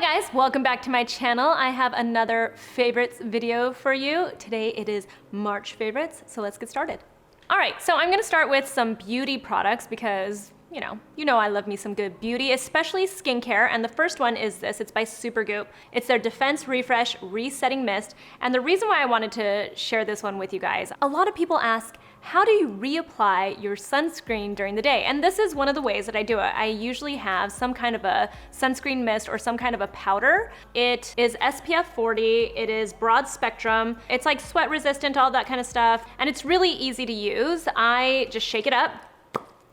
Hi guys, welcome back to my channel. I have another favorites video for you. Today it is March favorites, so let's get started. All right, so I'm gonna start with some beauty products because you know I love me some good beauty, especially skincare, and the first one is this. It's by Supergoop. It's their Defense Refresh Resetting Mist, and the reason why I wanted to share this one with you guys, a lot of people ask, how do you reapply your sunscreen during the day? And this is one of the ways that I do it. I usually have some kind of a sunscreen mist or some kind of a powder. It is SPF 40, it is broad spectrum, it's like sweat resistant, all that kind of stuff, and it's really easy to use. I just shake it up,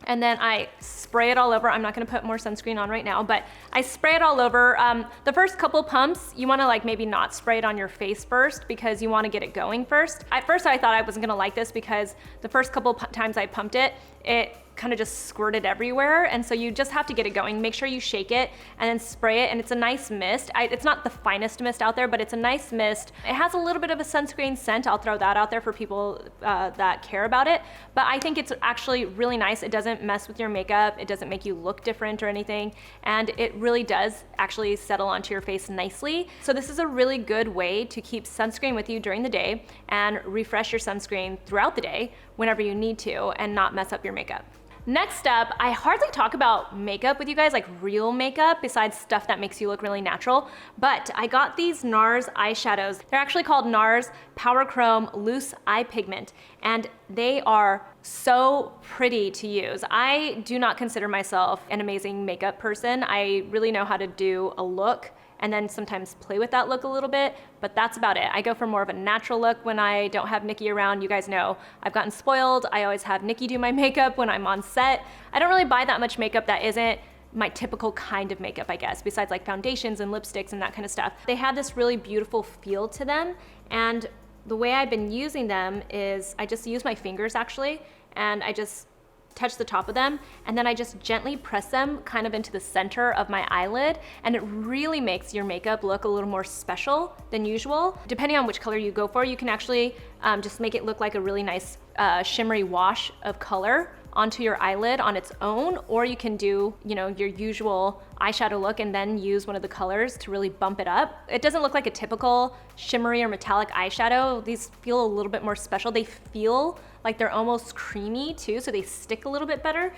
and then I spray it all over. I'm not gonna put more sunscreen on right now, but I spray it all over. The first couple pumps, you wanna like maybe not spray it on your face first because you wanna get it going first. At first I thought I wasn't gonna like this because the first couple times I pumped it, it kind of just squirted everywhere, and so you just have to get it going. Make sure you shake it and then spray it, and it's a nice mist. It's not the finest mist out there, but it's a nice mist. It has a little bit of a sunscreen scent. I'll throw that out there for people that care about it, but I think it's actually really nice. It doesn't mess with your makeup, it doesn't make you look different or anything, and it really does actually settle onto your face nicely. So this is a really good way to keep sunscreen with you during the day and refresh your sunscreen throughout the day whenever you need to and not mess up your makeup. Next up, I hardly talk about makeup with you guys, like real makeup, besides stuff that makes you look really natural, but I got these NARS eyeshadows. They're actually called NARS Power Chrome Loose Eye Pigment, and they are so pretty to use. I do not consider myself an amazing makeup person. I really know how to do a look and then sometimes play with that look a little bit, but that's about it. I go for more of a natural look when I don't have Nikki around. You guys know I've gotten spoiled. I always have Nikki do my makeup when I'm on set. I don't really buy that much makeup that isn't my typical kind of makeup, I guess, besides like foundations and lipsticks and that kind of stuff. They have this really beautiful feel to them, and the way I've been using them is I just use my fingers actually, and I just touch the top of them, and then I just gently press them kind of into the center of my eyelid, and it really makes your makeup look a little more special than usual. Depending on which color you go for, you can actually just make it look like a really nice shimmery wash of color onto your eyelid on its own, or you can do, your usual eyeshadow look and then use one of the colors to really bump it up. It doesn't look like a typical shimmery or metallic eyeshadow. These feel a little bit more special. They feel like they're almost creamy too, so they stick a little bit better.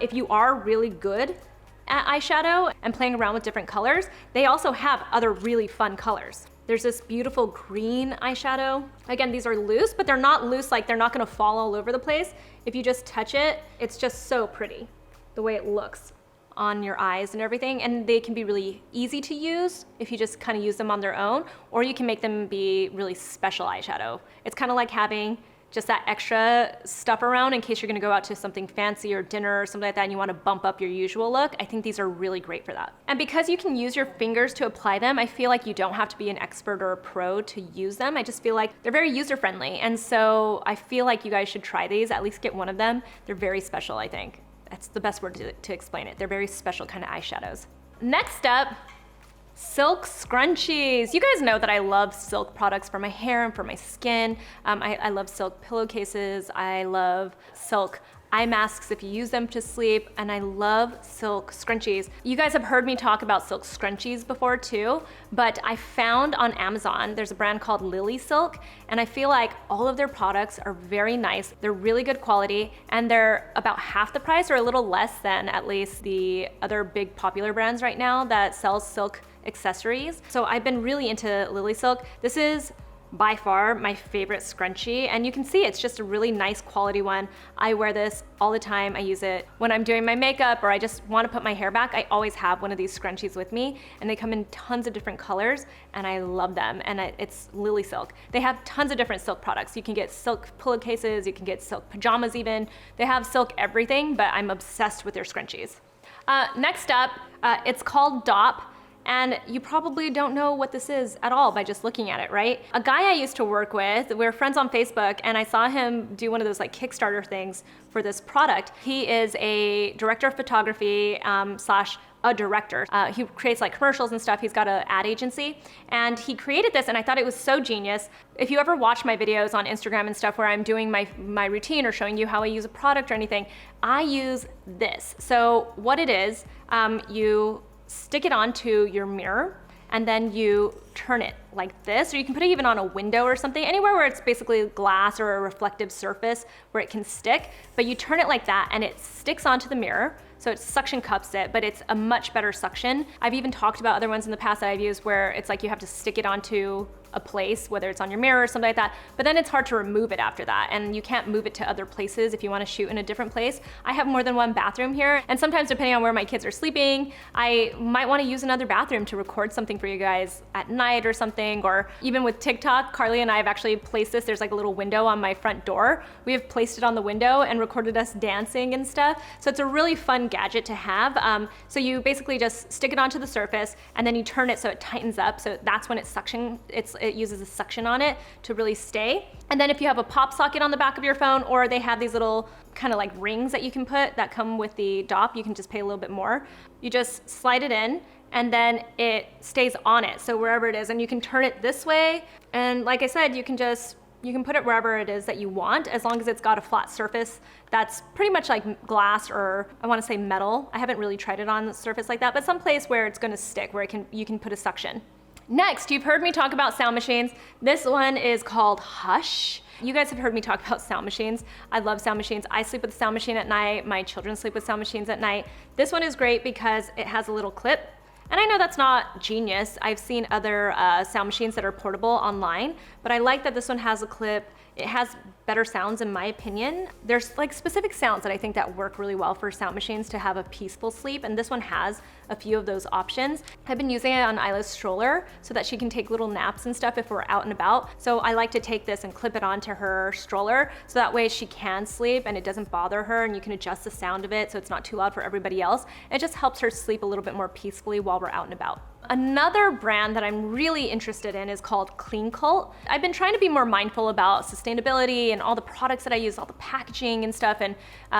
If you are really good at eyeshadow and playing around with different colors, they also have other really fun colors. There's this beautiful green eyeshadow. Again, these are loose, but they're not loose, like they're not gonna fall all over the place. If you just touch it, it's just so pretty, the way it looks on your eyes and everything. And they can be really easy to use if you just kind of use them on their own, or you can make them be really special eyeshadow. It's kind of like having just that extra stuff around in case you're gonna go out to something fancy or dinner or something like that and you wanna bump up your usual look. I think these are really great for that. And because you can use your fingers to apply them, I feel like you don't have to be an expert or a pro to use them. I just feel like they're very user-friendly. And so I feel like you guys should try these, at least get one of them. They're very special, I think. That's the best word to explain it. They're very special kind of eyeshadows. Next up, silk scrunchies. You guys know that I love silk products for my hair and for my skin. I love silk pillowcases. I love silk eye masks if you use them to sleep, and I love silk scrunchies. You guys have heard me talk about silk scrunchies before too, but I found on Amazon, there's a brand called Lily Silk, and I feel like all of their products are very nice. They're really good quality, and they're about half the price or a little less than at least the other big popular brands right now that sells silk accessories. So I've been really into Lily Silk. This is by far my favorite scrunchie, and you can see it's just a really nice quality one. I wear this all the time. I use it when I'm doing my makeup or I just want to put my hair back. I always have one of these scrunchies with me, and they come in tons of different colors, and I love them. And it's Lily Silk. They have tons of different silk products. You can get silk pillowcases, you can get silk pajamas even. They have silk everything, but I'm obsessed with their scrunchies. Next up, it's called Dopp. And you probably don't know what this is at all by just looking at it, right? A guy I used to work with, we're friends on Facebook, and I saw him do one of those like Kickstarter things for this product. He is a director of photography slash a director. He creates like commercials and stuff. He's got an ad agency, and he created this, and I thought it was so genius. If you ever watch my videos on Instagram and stuff where I'm doing my routine or showing you how I use a product or anything, I use this. So what it is, you stick it onto your mirror, and then you turn it like this, or you can put it even on a window or something, anywhere where it's basically glass or a reflective surface where it can stick, but you turn it like that and it sticks onto the mirror. So it suction cups it, but it's a much better suction. I've even talked about other ones in the past that I've used where it's like you have to stick it onto a place, whether it's on your mirror or something like that, but then it's hard to remove it after that, and you can't move it to other places if you want to shoot in a different place. I have more than one bathroom here, and sometimes depending on where my kids are sleeping, I might want to use another bathroom to record something for you guys at night or something, or even with TikTok, Carly and I have actually placed this, there's like a little window on my front door. We have placed it on the window and recorded us dancing and stuff, so it's a really fun gadget to have. So you basically just stick it onto the surface, and then you turn it so it tightens up, so that's when it uses a suction on it to really stay. And then if you have a pop socket on the back of your phone, or they have these little kind of like rings that you can put that come with the Dopp, you can just pay a little bit more. You just slide it in and then it stays on it. So wherever it is, and you can turn it this way. And like I said, you can put it wherever it is that you want, as long as it's got a flat surface that's pretty much like glass, or I want to say metal. I haven't really tried it on a surface like that, but some place where it's going to stick, where you can put a suction. Next, you've heard me talk about sound machines. This one is called Hush. You guys have heard me talk about sound machines. I love sound machines. I sleep with a sound machine at night. My children sleep with sound machines at night. This one is great because it has a little clip. And I know that's not genius. I've seen other sound machines that are portable online, but I like that this one has a clip. It has better sounds in my opinion. There's like specific sounds that I think that work really well for sound machines to have a peaceful sleep, and this one has a few of those options. I've been using it on Isla's stroller so that she can take little naps and stuff if we're out and about. So I like to take this and clip it onto her stroller so that way she can sleep and it doesn't bother her, and you can adjust the sound of it so it's not too loud for everybody else. It just helps her sleep a little bit more peacefully while we're out and about. Another brand that I'm really interested in is called Cleancult. I've been trying to be more mindful about sustainability and all the products that I use, all the packaging and stuff, and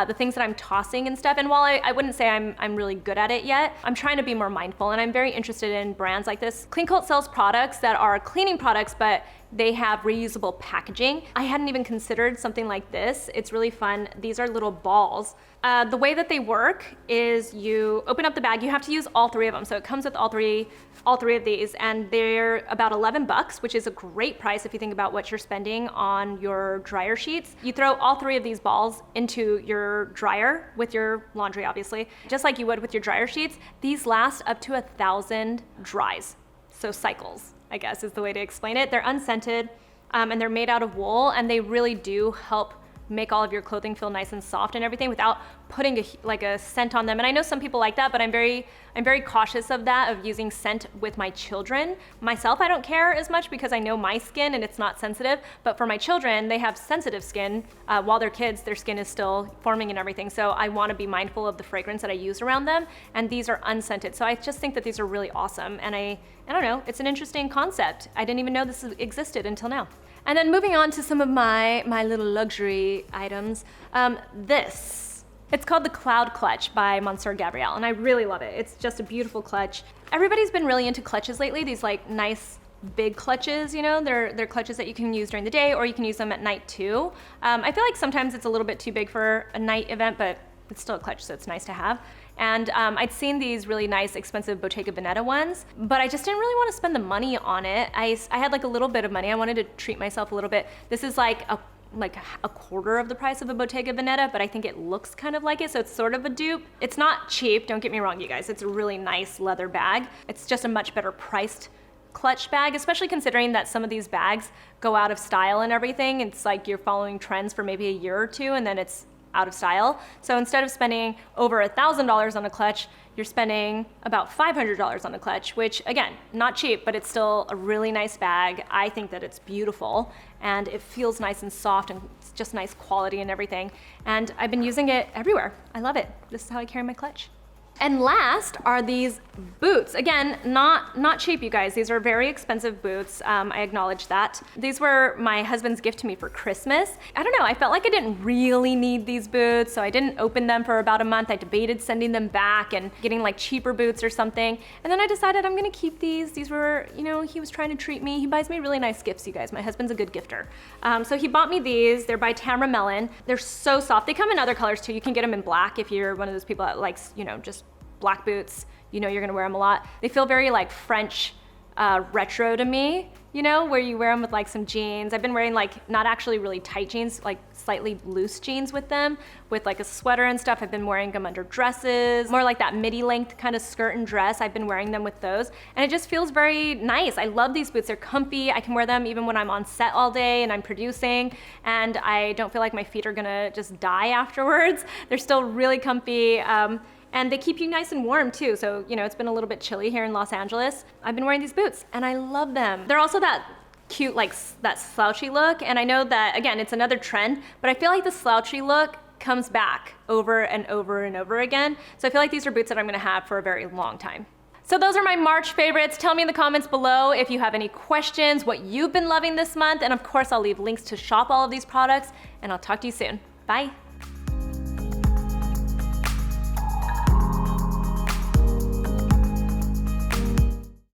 the things that I'm tossing and stuff. And while I wouldn't say I'm really good at it yet, I'm trying to be more mindful, and I'm very interested in brands like this. Cleancult sells products that are cleaning products, but they have reusable packaging. I hadn't even considered something like this. It's really fun. These are little balls. The way that they work is you open up the bag. You have to use all three of them. So it comes with all three of these, and they're about 11 bucks, which is a great price if you think about what you're spending on your dryer sheets. You throw all three of these balls into your dryer with your laundry, obviously, just like you would with your dryer sheets. These last up to 1,000 dries. So cycles, I guess, is the way to explain it. They're unscented, and they're made out of wool, and they really do help make all of your clothing feel nice and soft and everything without putting a scent on them. And I know some people like that, but I'm very cautious of that, of using scent with my children. Myself, I don't care as much because I know my skin and it's not sensitive, but for my children, they have sensitive skin. While they're kids, their skin is still forming and everything. So I want to be mindful of the fragrance that I use around them, and these are unscented. So I just think that these are really awesome, and I don't know, it's an interesting concept. I didn't even know this existed until now. And then moving on to some of my little luxury items. It's called the Cloud Clutch by Monsieur Gabriel, and I really love it. It's just a beautiful clutch. Everybody's been really into clutches lately, these like nice big clutches, you know, they're clutches that you can use during the day, or you can use them at night too. I feel like sometimes it's a little bit too big for a night event, but it's still a clutch, so it's nice to have. And I'd seen these really nice, expensive Bottega Veneta ones, but I just didn't really want to spend the money on it. I had like a little bit of money. I wanted to treat myself a little bit. This is like a quarter of the price of a Bottega Veneta, but I think it looks kind of like it, so it's sort of a dupe. It's not cheap, don't get me wrong, you guys. It's a really nice leather bag. It's just a much better priced clutch bag, especially considering that some of these bags go out of style and everything. It's like you're following trends for maybe a year or two, and then it's out of style. So instead of spending over $1,000 on a clutch, you're spending about $500 on a clutch, which again, not cheap, but it's still a really nice bag. I think that it's beautiful, and it feels nice and soft, and it's just nice quality and everything. And I've been using it everywhere. I love it. This is how I carry my clutch. And last are these boots. Again, not cheap, you guys. These are very expensive boots. I acknowledge that. These were my husband's gift to me for Christmas. I don't know, I felt like I didn't really need these boots, so I didn't open them for about a month. I debated sending them back and getting like cheaper boots or something. And then I decided I'm gonna keep these. These were, you know, he was trying to treat me. He buys me really nice gifts, you guys. My husband's a good gifter. So he bought me these. They're by Tamara Mellon. They're so soft. They come in other colors too. You can get them in black if you're one of those people that likes, you know, just black boots. You know you're gonna wear them a lot. They feel very like French retro to me, you know, where you wear them with like some jeans. I've been wearing like not actually really tight jeans, like slightly loose jeans with them, with like a sweater and stuff. I've been wearing them under dresses, more like that midi length kind of skirt and dress. I've been wearing them with those, and it just feels very nice. I love these boots. They're comfy. I can wear them even when I'm on set all day and I'm producing, and I don't feel like my feet are gonna just die afterwards. They're still really comfy. And they keep you nice and warm too. So, you know, it's been a little bit chilly here in Los Angeles. I've been wearing these boots and I love them. They're also that cute, like that slouchy look. And I know that, again, it's another trend, but I feel like the slouchy look comes back over and over and over again. So I feel like these are boots that I'm gonna have for a very long time. So those are my March favorites. Tell me in the comments below if you have any questions, what you've been loving this month. And of course, I'll leave links to shop all of these products, and I'll talk to you soon. Bye.